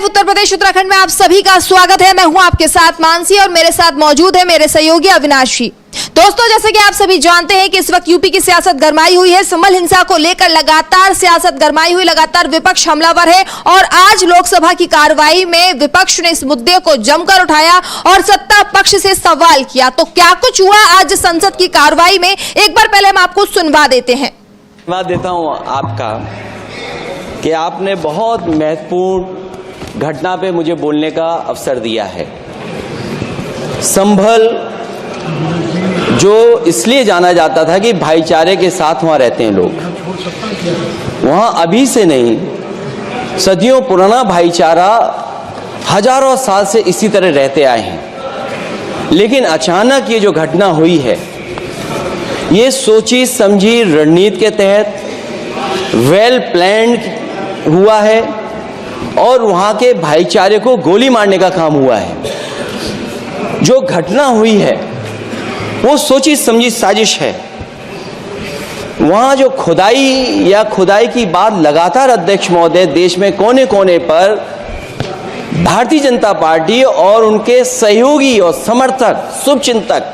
Live Uttar Pradesh Uttarakhand में आप सभी का स्वागत है। मैं हूं आपके साथ मानसी और मेरे साथ मौजूद है मेरे सहयोगी अविनाशी। दोस्तों, जैसे कि आप सभी जानते हैं कि इस वक्त यूपी की सियासत गरमाई हुई है। संभल हिंसा को लेकर लगातार सियासत गरमाई हुई, लगातार विपक्ष हमलावर है और आज लोकसभा की कार्रवाई में विपक्ष ने इस मुद्दे को जमकर उठाया और सत्ता पक्ष से सवाल किया। तो क्या कुछ हुआ आज संसद की कार्रवाई में, एक बार पहले हम आपको सुनवा देते हैं। धन्यवाद देता हूं आपका कि आपने बहुत महत्वपूर्ण घटना पे मुझे बोलने का अवसर दिया है। संभल जो इसलिए जाना जाता था कि भाईचारे के साथ वहाँ रहते हैं लोग, वहाँ अभी से नहीं सदियों पुराना भाईचारा हजारों साल से इसी तरह रहते आए हैं। लेकिन अचानक ये जो घटना हुई है, ये सोची समझी रणनीति के तहत वेल प्लान्ड हुआ है और वहाँ के भाईचारे को गोली मारने का काम हुआ है। जो घटना हुई है वो सोची समझी साजिश है। वहाँ जो खुदाई की बात लगातार अध्यक्ष महोदय देश में कोने कोने पर भारतीय जनता पार्टी और उनके सहयोगी और समर्थक शुभचिंतक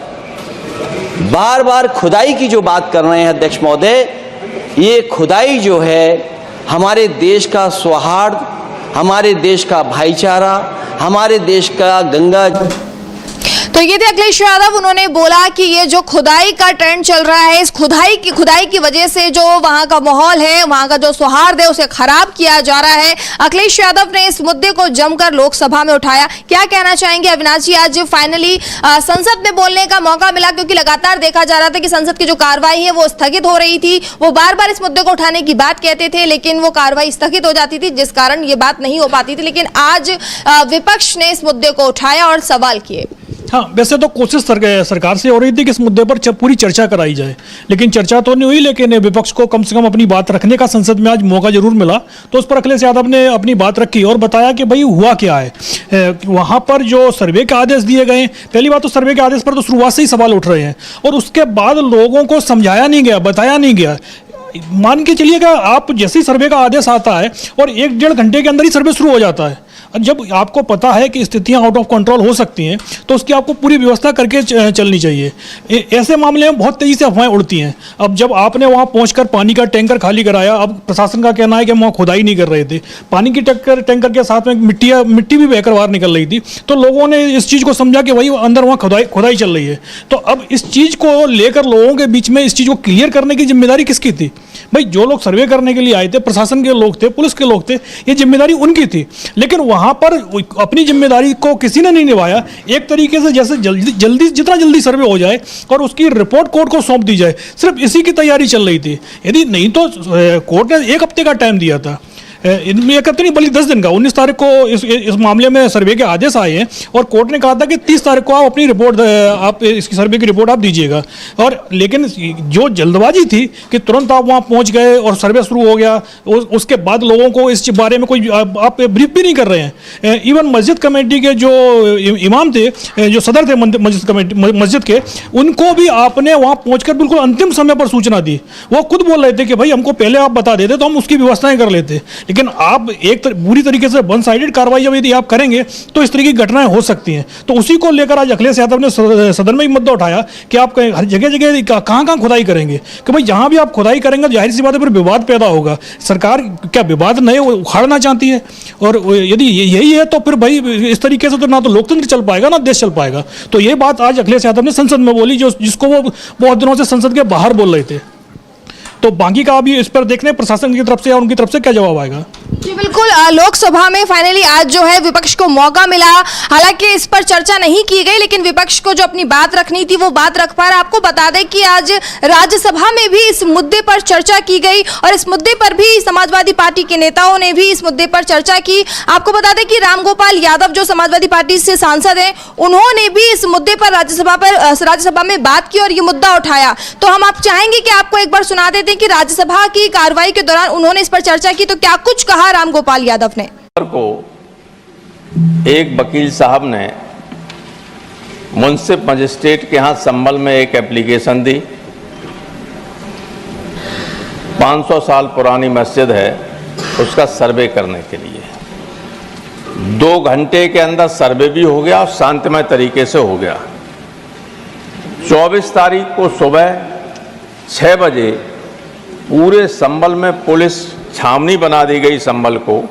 बार बार खुदाई की जो बात कर रहे हैं अध्यक्ष महोदय, ये खुदाई जो है हमारे देश का सौहार्द, हमारे देश का भाईचारा, हमारे देश का गंगा। तो ये थे अखिलेश यादव। उन्होंने बोला कि ये जो खुदाई का ट्रेंड चल रहा है, इस खुदाई की वजह से जो वहां का माहौल है, वहां का जो सौहार्द है, उसे खराब किया जा रहा है। अखिलेश यादव ने इस मुद्दे को जमकर लोकसभा में उठाया। क्या कहना चाहेंगे अविनाश जी? आज फाइनली संसद में बोलने का मौका मिला, क्योंकि लगातार देखा जा रहा था कि संसद की जो कार्रवाई है वो स्थगित हो रही थी। वो बार बार इस मुद्दे को उठाने की बात कहते थे, लेकिन वो कार्रवाई स्थगित हो जाती थी, जिस कारण ये बात नहीं हो पाती थी। लेकिन आज विपक्ष ने इस मुद्दे को उठाया और सवाल किए। हाँ, वैसे तो कोशिश सरकार से हो रही थी कि इस मुद्दे पर पूरी चर्चा कराई जाए, लेकिन चर्चा तो नहीं हुई। लेकिन विपक्ष को कम से कम अपनी बात रखने का संसद में आज मौका जरूर मिला। तो उस पर अखिलेश यादव ने अपनी बात रखी और बताया कि भाई हुआ क्या है। वहाँ पर जो सर्वे के आदेश दिए गए, पहली बात तो सर्वे के आदेश पर तो शुरुआत से ही सवाल उठ रहे हैं और उसके बाद लोगों को समझाया नहीं गया, बताया नहीं गया। मान के चलिएगा, आप जैसे ही सर्वे का आदेश आता है और 1-1.5 घंटे के अंदर ही सर्वे शुरू हो जाता है। जब आपको पता है कि स्थितियां आउट ऑफ कंट्रोल हो सकती हैं, तो उसकी आपको पूरी व्यवस्था करके चलनी चाहिए। ऐसे मामले में बहुत तेज़ी से अफवाहें उड़ती हैं। अब जब आपने वहां पहुंचकर पानी का टैंकर खाली कराया, अब प्रशासन का कहना है कि हम वहाँ खुदाई नहीं कर रहे थे, पानी की टैंकर के साथ में मिट्टी भी बहकर बाहर निकल रही थी, तो लोगों ने इस चीज़ को समझा कि भाई अंदर वहाँ खुदाई चल रही है। तो अब इस चीज़ को लेकर लोगों के बीच में इस चीज़ को क्लियर करने की जिम्मेदारी किसकी थी? भाई जो लोग सर्वे करने के लिए आए थे, प्रशासन के लोग थे, पुलिस के लोग थे, ये जिम्मेदारी उनकी थी। लेकिन वहां पर अपनी जिम्मेदारी को किसी ने नहीं निभाया। एक तरीके से जैसे जितना जल्दी सर्वे हो जाए और उसकी रिपोर्ट कोर्ट को सौंप दी जाए, सिर्फ इसी की तैयारी चल रही थी। यदि नहीं तो कोर्ट ने 1 हफ्ते का टाइम दिया था, इनमें 1 हफ्ते नहीं बल्कि 10 दिन का। 19 तारीख को इस मामले में सर्वे के आदेश आए हैं और कोर्ट ने कहा था कि 30 तारीख को आप अपनी रिपोर्ट, आप इसकी सर्वे की रिपोर्ट आप दीजिएगा। और लेकिन जो जल्दबाजी थी कि तुरंत आप वहाँ पहुँच गए और सर्वे शुरू हो गया, उसके बाद लोगों को इस बारे में कोई आप ब्रीफ भी नहीं कर रहे हैं। इवन मस्जिद कमेटी के जो इमाम थे, जो सदर थे मस्जिद के, उनको भी आपने वहाँ पहुँच बिल्कुल अंतिम समय पर सूचना दी। वो खुद बोल रहे थे कि भाई हमको पहले आप बता देते तो हम उसकी व्यवस्थाएं कर लेते। लेकिन आप बुरी तरीके से वन साइडेड कार्रवाई जब यदि आप करेंगे तो इस तरह की घटनाएं हो सकती हैं। तो उसी को लेकर आज अखिलेश यादव ने सदन में ही मुद्दा उठाया कि आप हर जगह कहाँ खुदाई करेंगे, कि भाई जहां भी आप खुदाई करेंगे तो जाहिर सी बात है फिर विवाद पैदा होगा। सरकार क्या विवाद नहीं उखाड़ना चाहती है? और यदि यही है तो फिर भाई इस तरीके से तो ना तो लोकतंत्र चल पाएगा ना देश चल पाएगा। तो ये बात आज अखिलेश यादव ने संसद में बोली, जिसको वो बहुत दिनों से संसद के बाहर बोल रहे थे। तो बाकी का अभी इस पर देखने प्रशासन की तरफ से या उनकी तरफ से क्या जवाब आएगा। जी बिल्कुल, लोकसभा में फाइनली आज जो है विपक्ष को मौका मिला। हालांकि इस पर चर्चा नहीं की गई, लेकिन विपक्ष को जो अपनी बात रखनी थी वो बात रख पा रहा। आपको बता दें कि आज राज्यसभा में भी इस मुद्दे पर चर्चा की गई और इस मुद्दे पर भी समाजवादी पार्टी के नेताओं ने भी इस मुद्दे पर चर्चा की। आपको बता दें कि रामगोपाल यादव जो समाजवादी पार्टी से सांसद हैं, उन्होंने भी इस मुद्दे पर राज्यसभा में बात की और ये मुद्दा उठाया। तो हम आप चाहेंगे कि आपको एक बार सुना देते हैं कि राज्यसभा की कार्रवाई के दौरान उन्होंने इस पर चर्चा की, तो क्या कुछ कहा रामगोपाल यादव ने। को एक वकील साहब ने मुंसिफ मजिस्ट्रेट के यहाँ संभल में एक एप्लीकेशन दी। 500 साल पुरानी मस्जिद है, उसका सर्वे करने के लिए। 2 घंटे के अंदर सर्वे भी हो गया और शांतिमय तरीके से हो गया। 24 तारीख को सुबह 6 बजे पूरे संभल में पुलिस छावनी बना दी गई। संभल को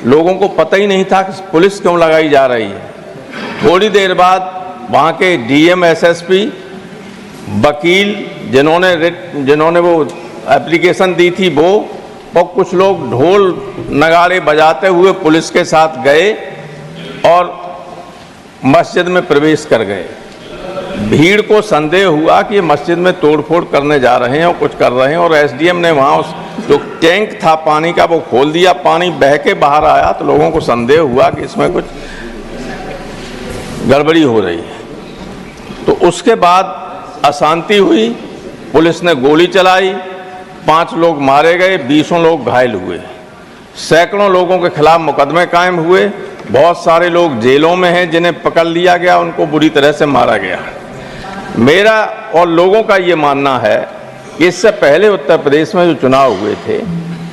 लोगों को पता ही नहीं था कि पुलिस क्यों लगाई जा रही है। थोड़ी देर बाद वहाँ के डीएम, एसएसपी, वकील जिन्होंने वो एप्लीकेशन दी थी वो, और कुछ लोग ढोल नगाड़े बजाते हुए पुलिस के साथ गए और मस्जिद में प्रवेश कर गए। भीड़ को संदेह हुआ कि ये मस्जिद में तोड़फोड़ करने जा रहे हैं और कुछ कर रहे हैं, और एसडीएम ने वहाँ उस जो टैंक था पानी का वो खोल दिया। पानी बह के बाहर आया तो लोगों को संदेह हुआ कि इसमें कुछ गड़बड़ी हो रही है। तो उसके बाद अशांति हुई, पुलिस ने गोली चलाई, 5 लोग मारे गए, 20 लोग घायल हुए, सैकड़ों लोगों के खिलाफ मुकदमे कायम हुए। बहुत सारे लोग जेलों में हैं जिन्हें पकड़ लिया गया, उनको बुरी तरह से मारा गया। मेरा और लोगों का ये मानना है कि इससे पहले उत्तर प्रदेश में जो चुनाव हुए थे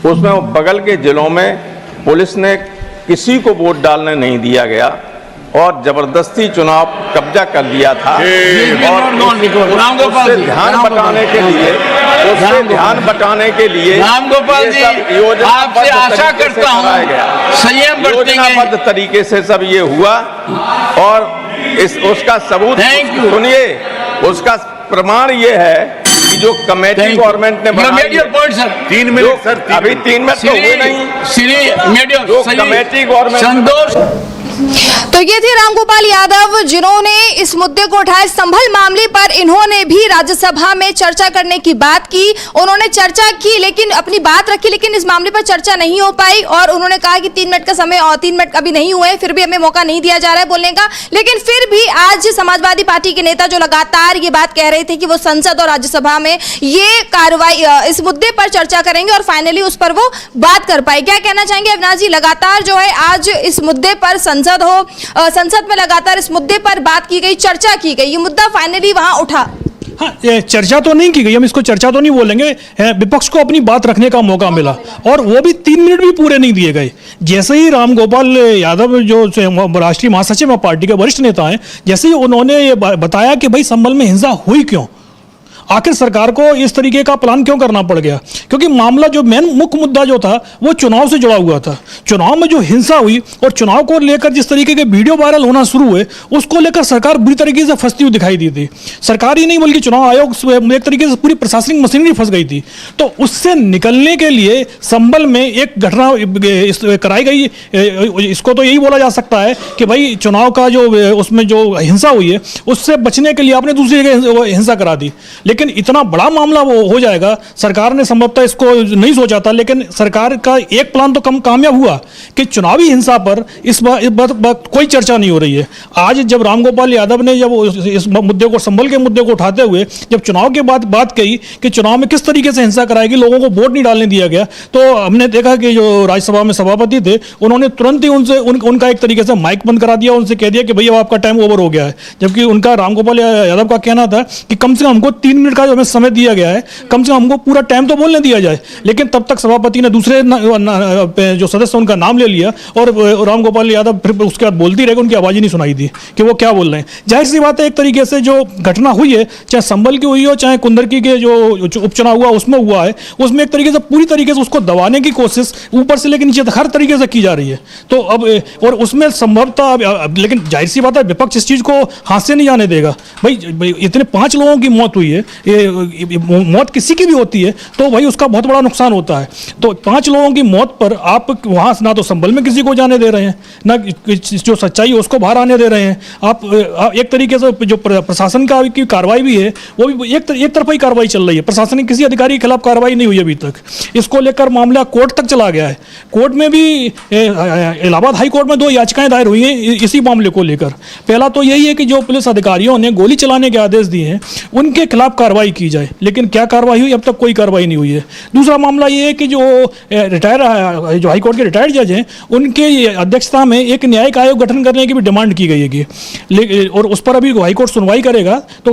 उसमें वो बगल के जिलों में पुलिस ने किसी को वोट डालने नहीं दिया गया और जबरदस्ती चुनाव कब्जा कर लिया था। और उससे ध्यान बटाने के लिए रामगोपाल जी, आपसे आशा करता हूं संयम योजनाबद्ध तरीके से सब ये हुआ। और उसका सबूत सुनिए, उसका प्रमाण ये है कि जो कमेटी गवर्नमेंट ने बनाई, 3 मिनट सर, अभी 3 मिनट तो हुए नहीं, जो कमेटी गवर्नमेंट संतोष। तो ये थे रामगोपाल यादव जिन्होंने इस मुद्दे को उठाया। संभल मामले पर इन्होंने भी राज्यसभा में चर्चा करने की बात की। उन्होंने चर्चा की लेकिन अपनी बात रखी, लेकिन इस मामले पर चर्चा नहीं हो पाई और उन्होंने कहा कि 3 मिनट का समय और 3 मिनट अभी नहीं हुए, फिर भी हमें मौका नहीं दिया जा रहा है बोलने का। लेकिन फिर भी आज समाजवादी पार्टी के नेता जो लगातार ये बात कह रहे थे कि वो संसद और राज्यसभा में ये कार्रवाई इस मुद्दे पर चर्चा करेंगे और फाइनली उस पर वो बात कर पाए। क्या कहना चाहेंगे अविनाश जी? लगातार जो है आज इस मुद्दे पर संसद में लगातार इस मुद्दे पर बात की गई, चर्चा की गई, ये मुद्दा फाइनली वहां उठा। हाँ, चर्चा तो नहीं की गई, हम इसको चर्चा तो नहीं बोलेंगे। विपक्ष को अपनी बात रखने का मौका मिला और वो भी 3 मिनट भी पूरे नहीं दिए गए। जैसे ही रामगोपाल यादव जो राष्ट्रीय महासचिव है, पार्टी के वरिष्ठ नेता हैं, जैसे ही उन्होंने ये बताया कि भाई संभल में हिंसा हुई क्यों, आखिर सरकार को इस तरीके का प्लान क्यों करना पड़ गया, क्योंकि मामला जो मुख्य मुद्दा जो था वो चुनाव से जुड़ा हुआ था। चुनाव में जो हिंसा हुई और चुनाव को लेकर जिस तरीके के वीडियो वायरल होना शुरू हुए, उसको लेकर सरकार बुरी तरीके से फंसती हुई दिखाई दी थी। सरकार ही नहीं बल्कि चुनाव आयोग एक तरीके से पूरी प्रशासनिक मशीनरी फंस गई थी। तो उससे निकलने के लिए संभल में एक घटना कराई गई। इसको तो यही बोला जा सकता है कि भाई चुनाव का जो उसमें जो हिंसा हुई है उससे बचने के लिए आपने दूसरी जगह हिंसा करा दी। लेकिन इतना बड़ा मामला वो हो जाएगा, सरकार ने संभवतः इसको नहीं सोचा था। लेकिन सरकार का एक प्लान तो कामयाब हुआ कि चुनावी हिंसा पर इस बार कोई चर्चा नहीं हो रही है। आज जब रामगोपाल यादव ने जब इस मुद्दे को, संभल के मुद्दे को उठाते हुए जब चुनाव के बाद बात कही कि चुनाव में किस तरीके से हिंसा कराएगी, लोगों को वोट नहीं डालने दिया गया, तो हमने देखा कि जो राज्यसभा में सभापति थे उन्होंने तुरंत ही उनसे उनका एक तरीके से माइक बंद करा दिया, उनसे कह दिया कि भैया आपका टाइम ओवर हो गया है। जबकि उनका, रामगोपाल यादव का कहना था कि कम से कम हमको 3 मिनट का जो हमें समय दिया गया है, कम से कम हमको पूरा टाइम तो बोलने दिया जाए। लेकिन तब तक सभापति ने दूसरे जो सदस्य उनका नाम ले लिया और रामगोपाल यादव फिर उसके बाद बोलती रहे, उनकी आवाज़ ही नहीं सुनाई दी कि वो क्या बोल रहे हैं। जाहिर सी बात है, एक तरीके से जो घटना हुई है, चाहे संभल की हुई हो चाहे कुंदरकी के जो उपचुनाव हुआ उसमें हुआ है, उसमें एक तरीके से पूरी तरीके से उसको दबाने की कोशिश ऊपर से लेकर नीचे तक हर तरीके से की जा रही है। तो अब और उसमें संभवतः, लेकिन जाहिर सी बात है विपक्ष इस चीज़ को हाथ से नहीं जाने देगा। भाई इतने 5 लोगों की मौत हुई है, मौत किसी की भी होती है तो भाई उसका बहुत बड़ा नुकसान होता है। तो 5 लोगों की मौत पर आप वहाँ ना तो संभल में किसी को जाने दे रहे हैं, ना जो सच्चाई है उसको बाहर आने दे रहे हैं। आप एक तरीके से जो प्रशासन की कार्रवाई भी है वो भी एक तरफा ही कार्रवाई चल रही है। प्रशासन की किसी अधिकारी के खिलाफ कार्रवाई नहीं हुई अभी तक। इसको लेकर मामला कोर्ट तक चला गया है। कोर्ट में भी इलाहाबाद हाई कोर्ट में 2 याचिकाएं दायर हुई हैं इसी मामले को लेकर। पहला तो यही है कि जो पुलिस अधिकारियों ने गोली चलाने के आदेश दिए हैं उनके खिलाफ कार्रवाई की जाए, लेकिन क्या कार्रवाई हुई? अब तक कोई कार्रवाई नहीं हुई है। दूसरा मामला ये है कि जो हाईकोर्ट के रिटायर्ड जज हैं, उनके अध्यक्षता में एक न्यायिक आयोग गठन करने की भी डिमांड की गई है, और उस पर अभी हाईकोर्ट सुनवाई करेगा, तो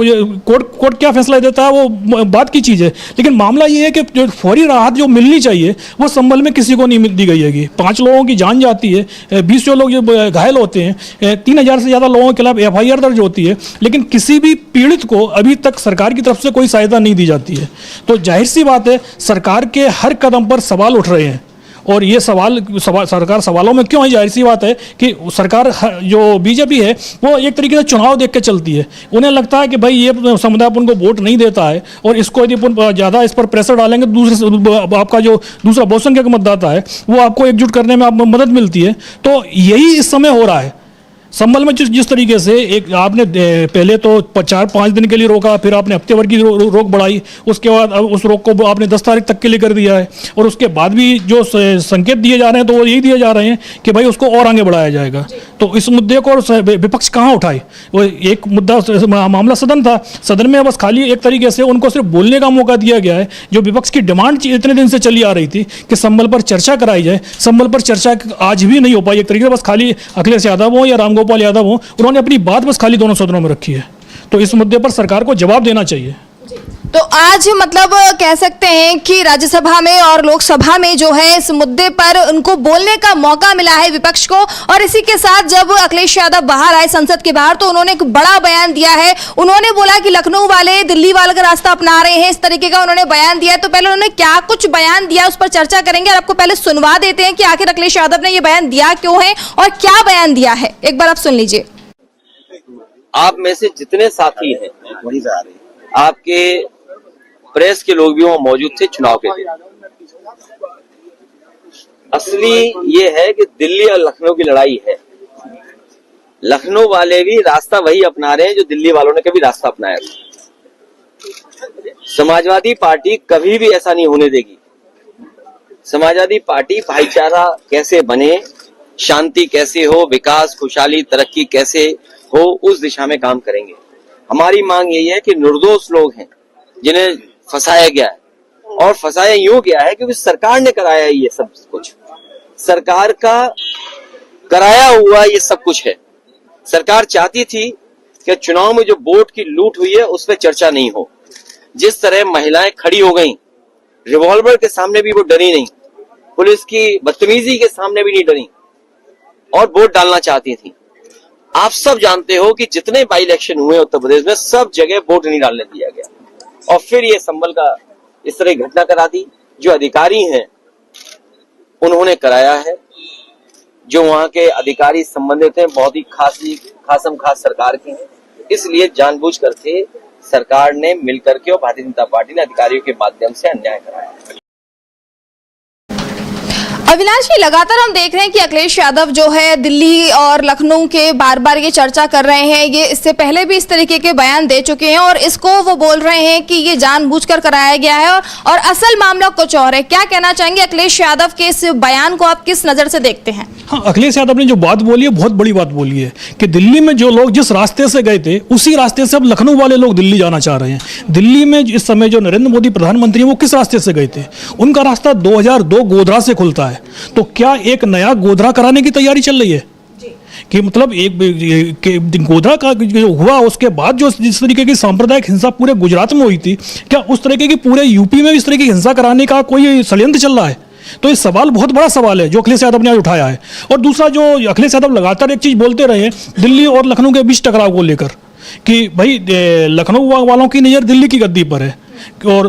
कोर्ट क्या फैसला देता है वो बात की चीज़ है। लेकिन मामला ये है कि जो फौरी राहत जो मिलनी चाहिए वो संभल में किसी को नहीं दी गई है। 5 लोगों की जान जाती है, 20 लोग जो घायल होते हैं, 3000 से ज़्यादा लोगों के खिलाफ FIR दर्ज होती है, लेकिन किसी भी पीड़ित को अभी तक सरकार की तरफ से कोई सहायता नहीं दी जाती है। तो जाहिर सी बात है, सरकार के हर कदम पर सवाल उठ रहे हैं, और ये सरकार सवालों में क्यों है? जाहिर सी बात है कि सरकार जो बीजेपी है वो एक तरीके से चुनाव देख के चलती है। उन्हें लगता है कि भाई ये समुदाय उनको वोट नहीं देता है, और इसको यदि ज़्यादा इस पर प्रेशर डालेंगे तो आपका जो दूसरा बहुसंख्यक मतदाता है वो आपको एकजुट करने में आप मदद मिलती है। तो यही इस समय हो रहा है संभल में। जिस तरीके से एक आपने पहले तो 4-5 दिन के लिए रोका, फिर आपने हफ्ते भर की रोक बढ़ाई, उसके बाद अब उस रोक को आपने 10 तारीख तक के लिए कर दिया है, और उसके बाद भी जो संकेत दिए जा रहे हैं तो वो यही दिए जा रहे हैं कि भाई उसको और आगे बढ़ाया जाएगा। तो इस मुद्दे को विपक्ष कहाँ उठाए? वो एक मुद्दा मामला सदन था, सदन में बस खाली एक तरीके से उनको सिर्फ बोलने का मौका दिया गया है। जो विपक्ष की डिमांड इतने दिन से चली आ रही थी कि संभल पर चर्चा कराई जाए, संभल पर चर्चा आज भी नहीं हो पाई। एक तरीके से बस खाली अखिलेश यादव हो या रामगोपाल यादव हो, उन्होंने अपनी बात बस खाली दोनों सदनों में रखी है। तो इस मुद्दे पर सरकार को जवाब देना चाहिए। तो आज मतलब कह सकते हैं कि राज्यसभा में और लोकसभा में जो है इस मुद्दे पर उनको बोलने का मौका मिला है विपक्ष को। और इसी के साथ जब अखिलेश यादव बाहर आए संसद के बाहर, तो उन्होंने एक बड़ा बयान दिया है। उन्होंने बोला कि लखनऊ वाले दिल्ली वाले का रास्ता अपना रहे हैं, इस तरीके का उन्होंने बयान दिया। तो पहले उन्होंने क्या कुछ बयान दिया उस पर चर्चा करेंगे, और आपको पहले सुनवा देते हैं कि आखिर अखिलेश यादव ने यह बयान दिया क्यों है और क्या बयान दिया है। एक बार आप सुन लीजिए। आप में से जितने साथी हैं, आपके प्रेस के लोग भी वहां मौजूद थे चुनाव के दिन, असली ये है कि दिल्ली और लखनऊ की लड़ाई है। लखनऊ वाले भी रास्ता वही अपना रहे हैं जो दिल्ली वालों ने कभी रास्ता अपनाया था। समाजवादी पार्टी कभी भी ऐसा नहीं होने देगी। समाजवादी पार्टी भाईचारा कैसे बने, शांति कैसे हो, विकास, खुशहाली, तरक्की कैसे हो, उस दिशा में काम करेंगे। हमारी मांग यही है कि निर्दोष लोग हैं जिन्हें फंसाया गया है, और फंसाया यूं गया है क्योंकि सरकार ने कराया ये सब कुछ, सरकार का कराया हुआ ये सब कुछ है। सरकार चाहती थी कि चुनाव में जो वोट की लूट हुई है उस पर चर्चा नहीं हो। जिस तरह महिलाएं खड़ी हो गईं, रिवॉल्वर के सामने भी वो डरी नहीं, पुलिस की बदतमीजी के सामने भी नहीं डरी, और वोट डालना चाहती थी। आप सब जानते हो कि जितने बाई इलेक्शन हुए उत्तर प्रदेश में, सब जगह वोट नहीं डालने दिया गया, और फिर ये संभल का इस तरह की घटना करा दी। जो अधिकारी हैं उन्होंने कराया है, जो वहां के अधिकारी संबंधित हैं बहुत ही खासम खास सरकार के हैं, इसलिए जानबूझ करके सरकार ने मिलकर के और भारतीय जनता पार्टी ने अधिकारियों के माध्यम से अन्याय कराया। अविनाश जी, लगातार हम देख रहे हैं कि अखिलेश यादव जो है दिल्ली और लखनऊ के बार बार ये चर्चा कर रहे हैं। ये इससे पहले भी इस तरीके के बयान दे चुके हैं, और इसको वो बोल रहे हैं कि ये जानबूझकर कराया गया है, और असल मामला कुछ और है। क्या कहना चाहेंगे अखिलेश यादव के इस बयान को आप किस नजर से देखते हैं? हाँ, अखिलेश यादव ने जो बात बोली है बहुत बड़ी बात बोली है कि दिल्ली में जो लोग जिस रास्ते से गए थे उसी रास्ते से अब लखनऊ वाले लोग दिल्ली जाना चाह रहे हैं। दिल्ली में इस समय जो नरेंद्र मोदी प्रधानमंत्री हैं वो किस रास्ते से गए थे? उनका रास्ता 2002 गोधरा से खुलता है। तो क्या एक नया गोधरा कराने की तैयारी चल रही है? कि मतलब एक गोधरा का जो हुआ उसके बाद जो जिस तरीके की सांप्रदायिक हिंसा पूरे गुजरात में हुई थी, क्या उस तरीके की पूरे यूपी में भी इस तरह की हिंसा कराने का कोई षड्यंत्र चल रहा है? तो ये सवाल बहुत बड़ा सवाल है जो अखिलेश यादव ने आज उठाया है। और दूसरा, जो अखिलेश यादव लगातार एक चीज बोलते रहे दिल्ली और लखनऊ के बीच टकराव को लेकर कि भाई लखनऊ वालों की नज़र दिल्ली की गद्दी पर है, और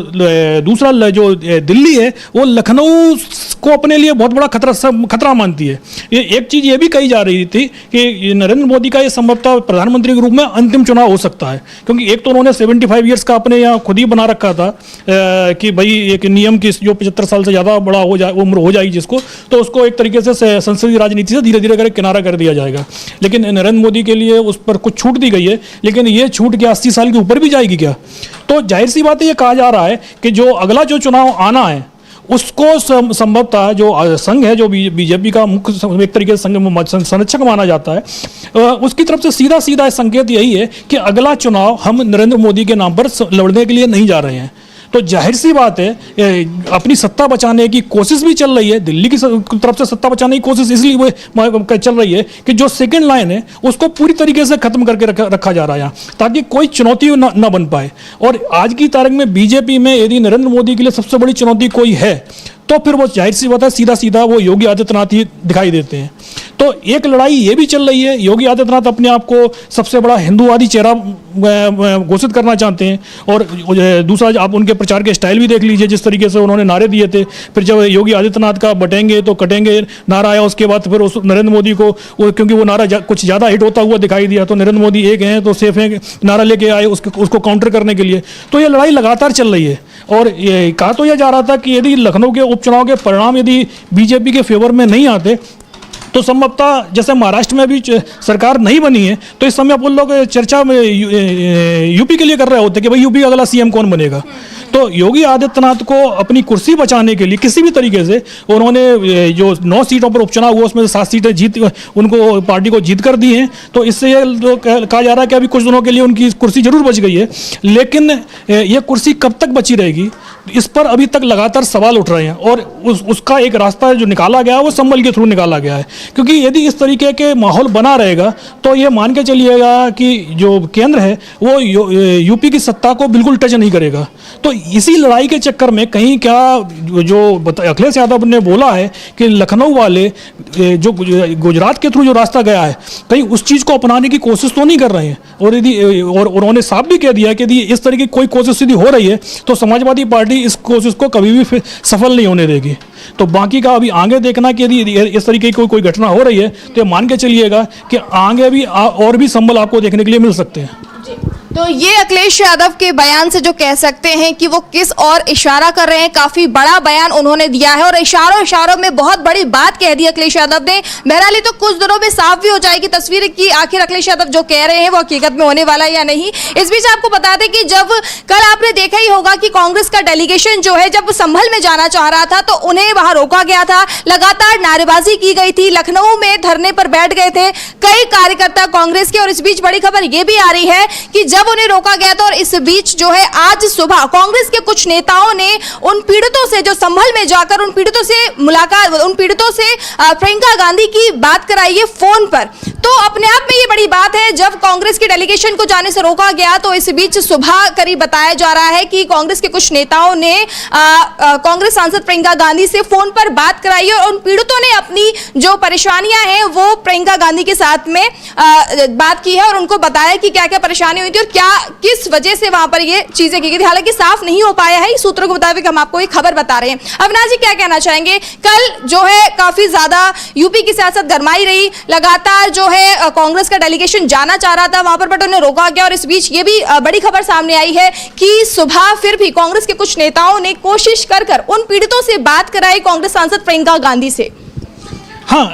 दूसरा जो दिल्ली है वो लखनऊ को अपने लिए बहुत बड़ा खतरा मानती है। ये एक चीज़ ये भी कही जा रही थी कि नरेंद्र मोदी का ये संभवतः प्रधानमंत्री के रूप में अंतिम चुनाव हो सकता है, क्योंकि एक तो उन्होंने 75 ईयर्स का अपने यहाँ खुद ही बना रखा था कि भाई एक नियम की जो 75 साल से ज़्यादा बड़ा हो जाए उम्र हो जाएगी जिसको, तो उसको एक तरीके से संसदीय राजनीति से धीरे धीरे करके किनारा कर दिया जाएगा। लेकिन नरेंद्र मोदी के लिए उस पर कुछ छूट दी गई है, लेकिन ये छूट क्या 80 साल के ऊपर भी जाएगी क्या? तो जाहिर सी बात है, ये कहा जा रहा है कि जो अगला जो चुनाव आना है उसको संभवतः जो संघ है, जो बीजेपी का मुख्य एक तरीके से संघ संरक्षक माना जाता है, उसकी तरफ से सीधा सीधा संकेत यही है कि अगला चुनाव हम नरेंद्र मोदी के नाम पर लड़ने के लिए नहीं जा रहे हैं। तो जाहिर सी बात है, अपनी सत्ता बचाने की कोशिश भी चल रही है, दिल्ली की तरफ से सत्ता बचाने की कोशिश इसलिए वो चल रही है कि जो सेकंड लाइन है उसको पूरी तरीके से खत्म करके रखा जा रहा है, ताकि कोई चुनौती न बन पाए। और आज की तारीख में बीजेपी में यदि नरेंद्र मोदी के लिए सबसे बड़ी चुनौती कोई है तो फिर वो जाहिर सी बात है सीधा सीधा वो योगी आदित्यनाथ ही दिखाई देते हैं। तो एक लड़ाई ये भी चल रही है, योगी आदित्यनाथ अपने आप को सबसे बड़ा हिंदूवादी चेहरा घोषित करना चाहते हैं, और दूसरा आप उनके प्रचार के स्टाइल भी देख लीजिए, जिस तरीके से उन्होंने नारे दिए थे। फिर जब योगी आदित्यनाथ का बटेंगे तो कटेंगे नारा आया, उसके बाद फिर उस नरेंद्र मोदी को क्योंकि वो नारा कुछ ज़्यादा हिट होता हुआ दिखाई दिया, तो नरेंद्र मोदी एक हैं तो सेफ हैं नारा लेके आए उसको काउंटर करने के लिए। तो ये लड़ाई लगातार चल रही है, और ये कहा तो यह जा रहा था कि यदि लखनऊ के उपचुनाव के परिणाम यदि बीजेपी के फेवर में नहीं आते तो संभवतः जैसे महाराष्ट्र में भी सरकार नहीं बनी है, तो इस समय अपन लोग चर्चा में यूपी के लिए कर रहे होते कि भाई यूपी का अगला सीएम कौन बनेगा। तो योगी आदित्यनाथ को अपनी कुर्सी बचाने के लिए किसी भी तरीके से उन्होंने जो 9 सीटों पर उपचुनाव हुआ उसमें से 7 सीटें जीत उनको पार्टी को जीत कर दी हैं। तो इससे ये कहा जा रहा है कि अभी कुछ दिनों के लिए उनकी कुर्सी जरूर बच गई है, लेकिन ये कुर्सी कब तक बची रहेगी इस पर अभी तक लगातार सवाल उठ रहे हैं। और उसका एक रास्ता जो निकाला गया है वो संभल के थ्रू निकाला गया है, क्योंकि यदि इस तरीके के माहौल बना रहेगा तो ये मान के चलिएगा कि जो केंद्र है वो यूपी की सत्ता को बिल्कुल टच नहीं करेगा। तो इसी लड़ाई के चक्कर में कहीं क्या जो अखिलेश यादव ने बोला है कि लखनऊ वाले जो गुजरात के थ्रू जो रास्ता गया है कहीं उस चीज़ को अपनाने की कोशिश तो नहीं कर रहे हैं। और यदि और उन्होंने साफ भी कह दिया कि यदि इस तरीके की कोई कोशिश यदि हो रही है तो समाजवादी पार्टी इस कोशिश को कभी भी सफल नहीं होने देगी। तो बाकी का अभी आगे देखना कि यदि इस तरीके की कोई घटना हो रही है तो मान के चलिएगा कि आगे भी और भी संभल आपको देखने के लिए मिल सकते हैं। तो ये अखिलेश यादव के बयान से जो कह सकते हैं कि वो किस और इशारा कर रहे हैं, काफी बड़ा बयान उन्होंने दिया है और इशारों में बहुत बड़ी बात कह दी अखिलेश यादव ने। बहरहाल तो कुछ दिनों में साफ भी हो जाएगी तस्वीर कि आखिर अखिलेश यादव जो कह रहे हैं वो हकीकत में होने वाला है या नहीं। इस बीच आपको बता दें कि जब कल आपने देखा ही होगा कि कांग्रेस का डेलीगेशन जो है जब संभल में जाना चाह रहा था तो उन्हें वहां रोका गया था, लगातार नारेबाजी की गई थी, लखनऊ में धरने पर बैठ गए थे कई कार्यकर्ता कांग्रेस के। और इस बीच बड़ी खबर यह भी आ रही है कि जब उन्हें रोका गया था और इस बीच जो है आज सुबह कांग्रेस के कुछ नेताओं ने उन पीड़ितों से जो संभल में जाकर उन पीड़ितों से मुलाकात, उन पीड़ितों से प्रियंका गांधी की बात कराई है फोन पर। तो अपने आप में ये बड़ी बात है, जब कांग्रेस की डेलीगेशन को जाने से रोका गया तो इस बीच सुबह करीब बताया जा रहा है कि कांग्रेस के कुछ नेताओं ने कांग्रेस सांसद प्रियंका गांधी से फोन पर बात कराई और उन पीड़ितों ने अपनी जो परेशानियां हैं वो प्रियंका गांधी के साथ में बात की है और उनको बताया कि क्या क्या परेशानी हुई थी और क्या किस वजह से वहां पर ये चीजें की गई थी। हालांकि साफ नहीं हो पाया है, सूत्रों के मुताबिक हम आपको एक खबर बता रहे हैं। अविनाश जी क्या कहना चाहेंगे? कल जो है काफी ज्यादा यूपी की सियासत गरमाई रही, लगातार जो है कांग्रेस का डेलीगेशन जाना चाह रहा था वहां पर बट उन्हें रोका गया और इस बीच ये भी बड़ी खबर सामने आई है कि सुबह फिर भी कांग्रेस के कुछ नेताओं ने कोशिश कर उन पीड़ितों से बात कराई कांग्रेस सांसद प्रियंका गांधी से। हाँ,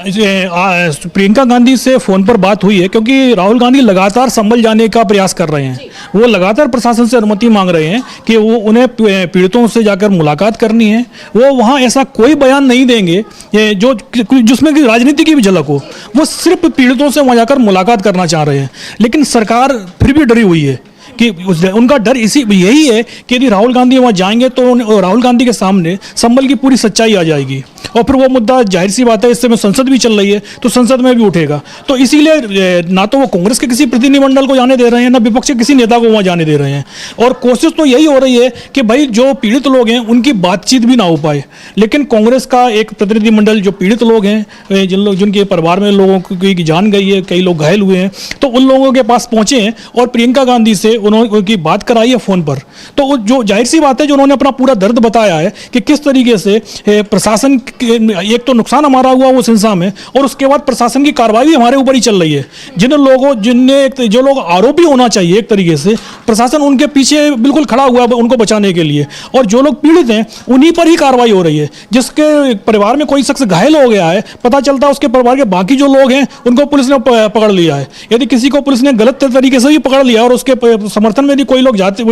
प्रियंका गांधी से फोन पर बात हुई है क्योंकि राहुल गांधी लगातार संभल जाने का प्रयास कर रहे हैं। वो लगातार प्रशासन से अनुमति मांग रहे हैं कि वो उन्हें पीड़ितों से जाकर मुलाकात करनी है। वो वहाँ ऐसा कोई बयान नहीं देंगे जो जिसमें कि राजनीति की भी झलक हो, वो सिर्फ पीड़ितों से वहाँ जाकर मुलाकात करना चाह रहे हैं। लेकिन सरकार फिर भी डरी हुई है कि उनका डर यही है कि यदि राहुल गांधी वहाँ जाएंगे तो राहुल गांधी के सामने संभल की पूरी सच्चाई आ जाएगी और फिर वो मुद्दा जाहिर सी बात है इस समय संसद भी चल रही है तो संसद में भी उठेगा। तो इसीलिए ना तो वो कांग्रेस के किसी प्रतिनिधिमंडल को जाने दे रहे हैं ना विपक्ष के किसी नेता को वहाँ जाने दे रहे हैं और कोशिश तो यही हो रही है कि भाई जो पीड़ित लोग हैं उनकी बातचीत भी ना हो पाए। लेकिन कांग्रेस का एक प्रतिनिधिमंडल जो पीड़ित लोग हैं जिनके परिवार में लोगों की जान गई है, कई लोग घायल हुए हैं, तो उन लोगों के पास पहुंचे हैं और प्रियंका गांधी से उनकी बात कराई है फोन पर। तो जो जाहिर सी बात है जो उन्होंने अपना पूरा दर्द बताया है कि किस तरीके से प्रशासन एक तो नुकसान हमारा हुआ उस हिंसा में, और उसके बाद प्रशासन की कार्रवाई भी हमारे ऊपर ही चल रही है। जो लोग आरोपी होना चाहिए एक तरीके से, प्रशासन उनके पीछे बिल्कुल खड़ा हुआ है उनको बचाने के लिए, और जो लोग पीड़ित हैं उन्हीं पर ही कार्रवाई हो रही है। जिसके परिवार में कोई शख्स घायल हो गया है, पता चलता है उसके परिवार के बाकी जो लोग हैं उनको पुलिस ने पकड़ लिया है। यदि किसी को पुलिस ने गलत तरीके से भी पकड़ लिया और उसके समर्थन में यदि कोई लोग जाते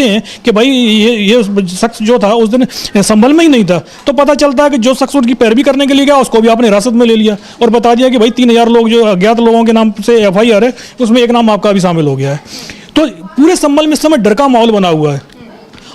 हैं कि भाई ये शख्स जो था उस दिन संभल में ही नहीं था, तो पता चलता है कि जो शख्स उनकी पैरवी करने के लिए गया उसको भी आपने हिरासत में ले लिया और बता दिया कि भाई 3000 लोग जो अज्ञात लोगों के नाम से FIR है उसमें एक नाम आपका भी शामिल हो गया है। तो पूरे संभल में इस समय डर का माहौल बना हुआ है,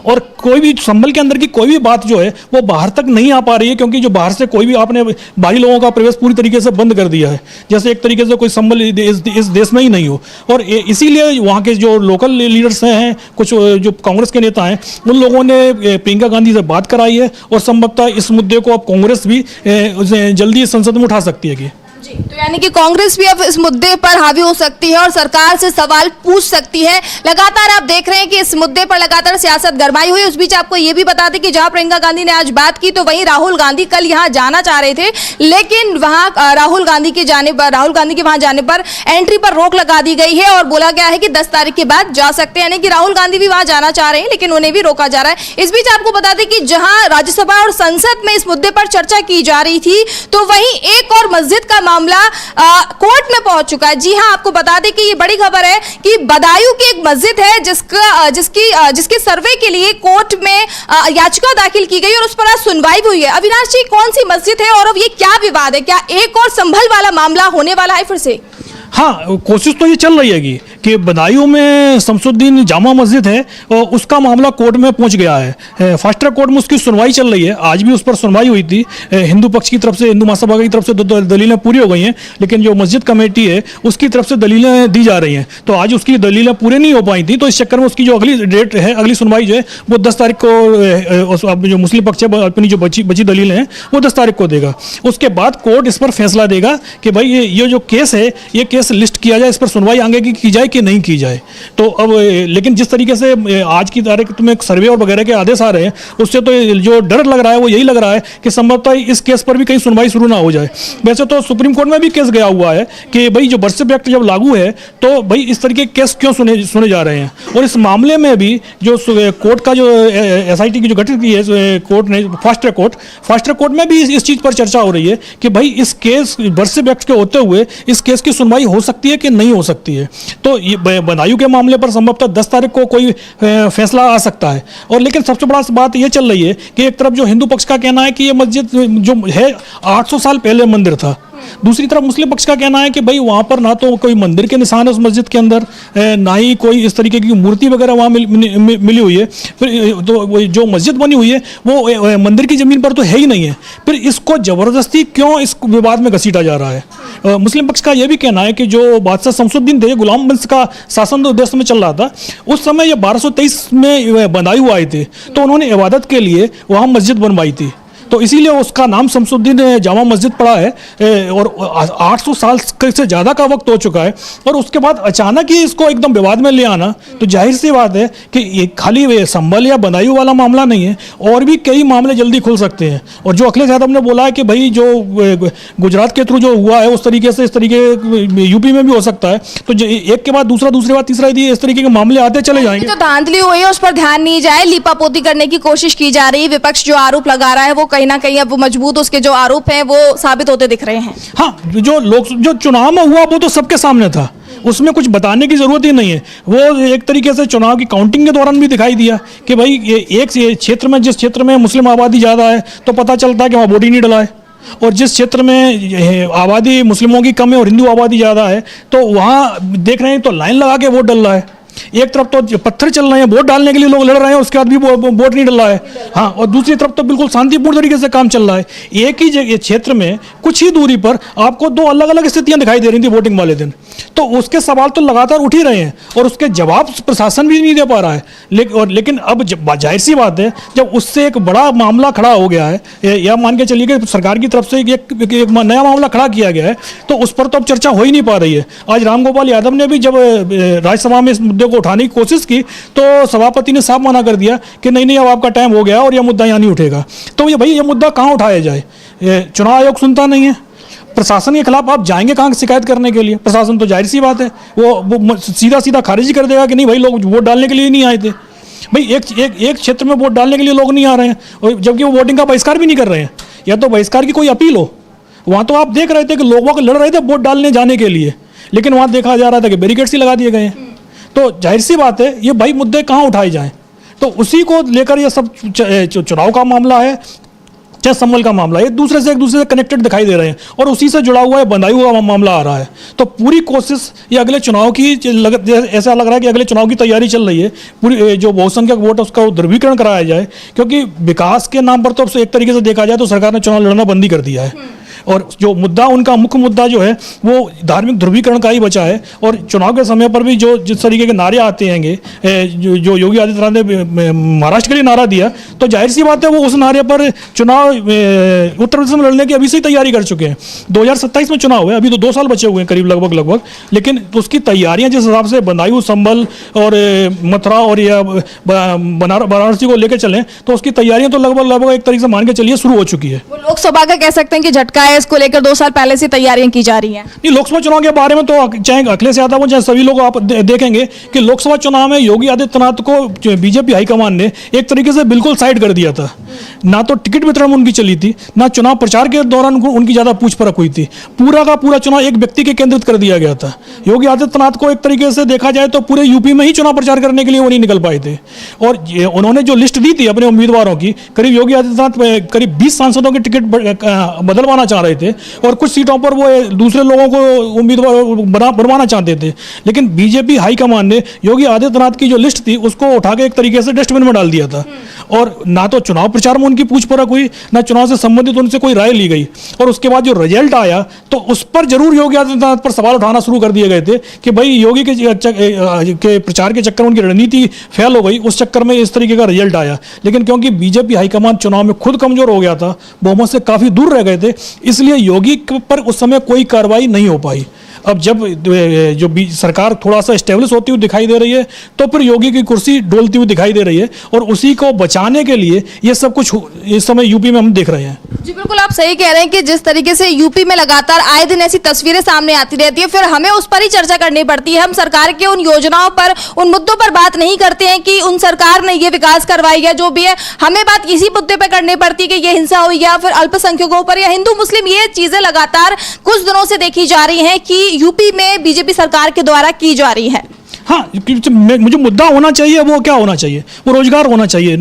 और कोई भी संभल के अंदर की कोई भी बात जो है वो बाहर तक नहीं आ पा रही है, क्योंकि जो बाहर से कोई भी आपने बाहरी लोगों का प्रवेश पूरी तरीके से बंद कर दिया है, जैसे एक तरीके से कोई संभल इस देश में ही नहीं हो। और इसीलिए वहाँ के जो लोकल लीडर्स हैं, कुछ जो कांग्रेस के नेता हैं, उन लोगों ने प्रियंका गांधी से बात कराई है, और संभवतः इस मुद्दे को अब कांग्रेस भी जल्दी संसद में उठा सकती है कि तो यानी कि कांग्रेस भी अब इस मुद्दे पर हावी हो सकती है और सरकार से सवाल पूछ सकती है। लगातार आप देख रहे हैं कि इस मुद्दे पर लगातार सियासत गरमाई हुई। उस बीच आपको ये भी बता दें कि जहां प्रियंका गांधी ने आज बात की, तो वहीं राहुल गांधी कल यहां जाना चाह रहे थे, लेकिन वहां राहुल गांधी के वहां जाने पर एंट्री पर रोक लगा दी गई है और बोला गया है कि 10 तारीख के बाद जा सकते हैं। यानी कि राहुल गांधी भी वहां जाना चाह रहे हैं, लेकिन उन्हें भी रोका जा रहा है। इस बीच आपको बता दें कि जहां राज्यसभा और संसद में इस मुद्दे पर चर्चा की जा रही थी, तो वहीं एक और मस्जिद का मामला कोर्ट में पहुंच चुका है। जी हां, आपको बता दें कि ये बड़ी खबर है कि बदायूं की एक मस्जिद है जिसके सर्वे के लिए कोर्ट में याचिका दाखिल की गई और उस पर आज सुनवाई हुई है। अविनाश जी, कौन सी मस्जिद है और अब ये क्या विवाद है? क्या एक और संभल वाला मामला होने वाला है फिर से? हाँ, कोशिश तो ये चल रही है कि बदायूं में शमसुद्दीन जामा मस्जिद है और उसका मामला कोर्ट में पहुंच गया है। फास्ट ट्रैक कोर्ट में उसकी सुनवाई चल रही है। आज भी उस पर सुनवाई हुई थी। हिंदू पक्ष की तरफ से, हिंदू महासभा की तरफ से दलीलें पूरी हो गई हैं, लेकिन जो मस्जिद कमेटी है उसकी तरफ से दलीलें दी जा रही हैं, तो आज उसकी दलीलें पूरी नहीं हो पाई थी। तो इस चक्कर में उसकी जो अगली डेट है, अगली सुनवाई जो है वो 10 तारीख को जो मुस्लिम पक्ष है अपनी जो बची दलीलें हैं वो 10 तारीख को देगा। उसके बाद कोर्ट इस पर फैसला देगा कि भाई ये जो केस है, ये केस लिस्ट किया जाए, इस पर सुनवाई आगे की जाए कि नहीं की जाए। तो अब लेकिन जिस तरीके से आज की तारीख में सर्वे और वगैरह के आदेश आ रहे हैं, उससे तो जो डर लग रहा है वो यही लग रहा है कि संभवतः इस केस पर भी कहीं सुनवाई शुरू ना हो जाए। वैसे तो सुप्रीम कोर्ट में भी केस गया हुआ है कि भाई जो वर्शिप एक्ट जब लागू है तो भाई इस तरीके के केस क्यों सुने जा रहे हैं। और इस मामले में भी जो कोर्ट का जो SIT की जो गठित की है कोर्ट ने, फास्ट ट्रैक कोर्ट में भी इस चीज़ पर चर्चा हो रही है कि भाई इस केस वर्शिप एक्ट के होते हुए इस केस की सुनवाई हो सकती है कि नहीं हो सकती है। तो ये बदायूं के मामले पर संभवतः 10 तारीख को कोई फैसला आ सकता है। और लेकिन सबसे बड़ा बात ये चल रही है कि एक तरफ जो हिंदू पक्ष का कहना है कि ये मस्जिद जो है 800 साल पहले मंदिर था, दूसरी तरफ मुस्लिम पक्ष का कहना है कि भाई वहाँ पर ना तो कोई मंदिर के निशान है उस मस्जिद के अंदर, ना ही कोई इस तरीके की मूर्ति वगैरह वहाँ मिली हुई है। फिर तो जो मस्जिद बनी हुई है वो मंदिर की ज़मीन पर तो है ही नहीं है। फिर इसको ज़बरदस्ती क्यों इस विवाद में घसीटा जा रहा है? मुस्लिम पक्ष का यह भी कहना है कि जो बादशाह शमसुद्दीन थे, गुलाम वंश का शासन देश में चल रहा था, उस समय ये 1223 में बदायूं आए थे, तो उन्होंने इबादत के लिए वहाँ मस्जिद बनवाई थी, तो इसीलिए उसका नाम शमसुद्दीन जामा मस्जिद पड़ा है। और 800 साल से ज़्यादा का वक्त हो चुका है, और उसके बाद अचानक ही इसको एकदम विवाद में ले आना, तो जाहिर सी बात है कि ये खाली संभल या बदायूं वाला मामला नहीं है, और भी कई मामले जल्दी खुल सकते हैं। और जो अखिलेश यादव ने बोला है कि भाई जो गुजरात के थ्रू जो हुआ है उस तरीके से इस तरीके UP में भी हो सकता है, तो एक के बाद दूसरा, दूसरे बाद तीसरा, यदि इस तरीके के मामले आते चले जाएंगे। तो धांधली हुई है, उस पर ध्यान नहीं जाए, लीपापोती करने की कोशिश की जा रही है। विपक्ष जो आरोप लगा रहा है वो कहीं ना कहीं अब मजबूत, उसके जो आरोप हैं वो साबित होते दिख रहे हैं। हाँ, जो चुनाव में हुआ वो तो सबके सामने था, उसमें कुछ बताने की जरूरत ही नहीं है। वो एक तरीके से चुनाव की काउंटिंग के दौरान भी दिखाई दिया कि भाई ये एक क्षेत्र में, जिस क्षेत्र में मुस्लिम आबादी ज़्यादा है तो पता चलता है कि वहाँ वोट ही नहीं डला है, और जिस क्षेत्र में आबादी मुस्लिमों की कम है और हिंदू आबादी ज़्यादा है तो वहाँ देख रहे हैं तो लाइन लगा के वोट डल रहा है। एक तरफ तो पत्थर चल रहे हैं, वोट डालने के लिए लोग लड़ रहे हैं, उसके बाद भी वोट नहीं डल रहा है। हाँ, और दूसरी तरफ तो बिल्कुल शांतिपूर्ण तरीके से काम चल रहा है। एक ही जगह क्षेत्र में कुछ ही दूरी पर आपको दो अलग अलग स्थितियां दिखाई दे रही थी वोटिंग वाले दिन, तो उसके सवाल तो लगातार उठ ही रहे हैं और उसके जवाब प्रशासन भी नहीं दे पा रहा है। लेकिन अब जाहिर सी बात है, जब उससे एक बड़ा मामला खड़ा हो गया है, या मान के चलिए कि सरकार की तरफ से एक नया मामला खड़ा किया गया है, तो उस पर तो अब चर्चा हो ही नहीं पा रही है। आज रामगोपाल यादव ने भी जब राज्यसभा में इस मुद्दे को उठाने की कोशिश की तो सभापति ने साफ मना कर दिया कि नहीं, अब आपका टाइम हो गया और यह मुद्दा यहाँ नहीं उठेगा। तो ये भाई ये मुद्दा कहाँ उठाया जाए? चुनाव आयोग सुनता नहीं है। प्रशासन के खिलाफ आप जाएंगे कहाँ शिकायत करने के लिए? प्रशासन तो जाहिर सी बात है वो सीधा सीधा खारिज ही कर देगा कि नहीं भाई, लोग वोट डालने के लिए नहीं आए थे। भाई एक क्षेत्र में वोट डालने के लिए लोग नहीं आ रहे हैं, और जबकि वो वोटिंग का बहिष्कार भी नहीं कर रहे हैं, या तो बहिष्कार की कोई अपील हो। वहाँ तो आप देख रहे थे कि लोगों को लड़ रहे थे वोट डालने जाने के लिए, लेकिन वहाँ देखा जा रहा था कि बैरिकेड्स ही लगा दिए गए हैं। तो जाहिर सी बात है ये भाई मुद्दे कहाँ उठाए जाएं? तो उसी को लेकर ये सब चुनाव का मामला है, चाहे संभल का मामला है, एक दूसरे से कनेक्टेड दिखाई दे रहे हैं, और उसी से जुड़ा हुआ है, बंधाई हुआ मामला आ रहा है। तो पूरी कोशिश ये अगले चुनाव की ऐसा लग रहा है कि अगले चुनाव की तैयारी चल रही है। पूरी जो बहुसंख्यक वोट है उसका ध्रुवीकरण कराया जाए, क्योंकि विकास के नाम पर तो एक तरीके से देखा जाए तो सरकार ने चुनाव लड़ना बंद ही कर दिया है, और जो मुद्दा उनका मुख्य मुद्दा जो है वो धार्मिक ध्रुवीकरण का ही बचा है। और चुनाव के समय पर भी जो जिस तरीके के नारे आते हैंगे, जो योगी आदित्यनाथ ने महाराष्ट्र के लिए नारा दिया, तो जाहिर सी बात है वो उस नारे पर चुनाव उत्तर प्रदेश में लड़ने की अभी से ही तैयारी कर चुके हैं। 2027 में चुनाव है, अभी तो 2 साल बचे हुए हैं करीब लगभग, लेकिन उसकी तैयारियां जिस हिसाब से बदायूं, संभल और मथुरा और या वाराणसी को लेकर चलें, तो उसकी तैयारियां तो लगभग एक तरीके से मान के चलिए शुरू हो चुकी है। वो लोकसभा का कह सकते हैं कि झटका है, इसको लेकर 2 साल पहले से तैयारियां की जा रही हैं। नहीं, लोकसभा चुनाव के बारे में तो चाहे अखिलेश यादव हो चाहे सभी लोग आप देखेंगे कि लोकसभा चुनाव में योगी आदित्यनाथ को बीजेपी हाईकमान ने एक तरीके से बिल्कुल साइड कर दिया था। ना तो टिकट वितरण उनकी चली थी, ना चुनाव प्रचार के दौरान उनकी ज्यादा पूछ परख हुई थी। पूरा का पूरा चुनाव एक व्यक्ति के केंद्रित कर दिया गया था। योगी आदित्यनाथ को एक तरीके से देखा जाए तो पूरे यूपी में ही चुनाव प्रचार करने के लिए वो नहीं निकल पाए थे, और उन्होंने जो लिस्ट दी थी अपने उम्मीदवारों की, करीब योगी आदित्यनाथ करीब 20 सांसदों की टिकट बदलवाना चाह रहे थे, और कुछ सीटों पर वो दूसरे लोगों को उम्मीदवार बनवाना चाहते थे। लेकिन बीजेपी हाईकमान ने योगी आदित्यनाथ की जो लिस्ट थी उसको उठा के एक तरीके से डस्टबिन में डाल दिया था, और ना तो चुनाव प्रचार में उनकी पूछ परख हुई, ना चुनाव से संबंधित उनसे कोई राय ली गई। और उसके बाद जो रिजल्ट आया तो उस पर जरूर योगी आदित्यनाथ पर सवाल उठाना शुरू कर दिए गए थे कि भाई योगी के प्रचार के चक्कर में उनकी रणनीति फेल हो गई, उस चक्कर में इस तरीके का रिजल्ट आया। लेकिन क्योंकि बीजेपी हाईकमान चुनाव में खुद कमजोर हो गया था, बहुमत से काफी दूर रह गए थे, इसलिए योगी पर उस समय कोई कार्रवाई नहीं हो पाई। अब जब जो सरकार थोड़ा सा स्टेब्लिश होती हुई दिखाई दे रही है, तो फिर योगी की कुर्सी डोलती हुई दिखाई दे रही है, और उसी को बचाने के लिए ये सब कुछ इस समय यूपी में हम देख रहे हैं। जी बिल्कुल, आप सही कह रहे हैं कि जिस तरीके से यूपी में लगातार आए दिन ऐसी तस्वीरें सामने आती रहती है, फिर हमें उस पर ही चर्चा करनी पड़ती है। हम सरकार के उन योजनाओं पर, उन मुद्दों पर बात नहीं करते हैं कि उन सरकार ने ये विकास करवाई है, जो भी है हमें बात इसी मुद्दे पर करनी पड़ती है कि ये हिंसा हुई या फिर अल्पसंख्यकों पर या हिंदू मुस्लिम, ये चीजें लगातार कुछ दिनों से देखी जा रही हैं कि यूपी में बीजेपी सरकार के द्वारा की जा रही है। हाँ, मुझे मुद्दा होना चाहिए, वो क्या होना चाहिए? वो रोजगार होना चाहिए।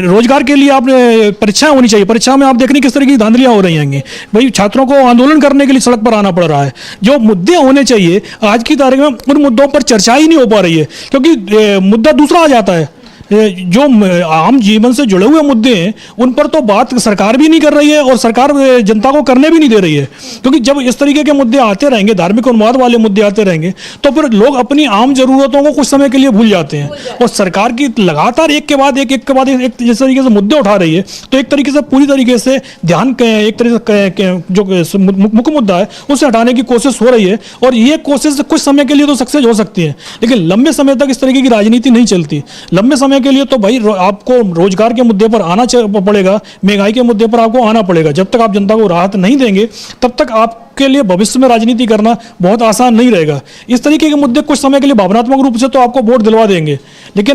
रोजगार के लिए आपने परीक्षाएं होनी चाहिए। परीक्षा में आप देखने किस तरह की धांधलियां हो रही हैं भाई, छात्रों को आंदोलन करने के लिए सड़क पर आना पड़ रहा है। जो मुद्दे होने चाहिए आज की तारीख में उन मुद्दों पर चर्चा ही नहीं हो पा रही है, क्योंकि मुद्दा दूसरा आ जाता है। जो आम जीवन से जुड़े हुए मुद्दे हैं उन पर तो बात सरकार भी नहीं कर रही है, और सरकार जनता को करने भी नहीं दे रही है। क्योंकि जब इस तरीके के मुद्दे आते रहेंगे, धार्मिक उन्माद वाले मुद्दे आते रहेंगे, तो फिर लोग अपनी आम जरूरतों को कुछ समय के लिए भूल जाते हैं। और सरकार की लगातार एक के बाद एक जिस तरीके से मुद्दे उठा रही है, तो एक तरीके से पूरी तरीके से ध्यान एक तरीके जो मुख्य मुद्दा है उसे हटाने की कोशिश हो रही है। और ये कोशिश कुछ समय के लिए तो सक्सेस हो सकती है, लेकिन लंबे समय तक इस तरीके की राजनीति नहीं चलती। लंबे समय के लिए तो भाई आपको रोजगार के मुद्दे पर आना पड़ेगा, महंगाई के मुद्दे पर आपको आना पड़ेगा। जब तक आप जनता को राहत नहीं देंगे, तब तक आपके लिए भविष्य में राजनीति करना बहुत आसान नहीं रहेगा। इस तरीके के मुद्दे कुछ समय के लिए भावनात्मक रूप से तो आपको वोट दिलवा देंगे, लेकिन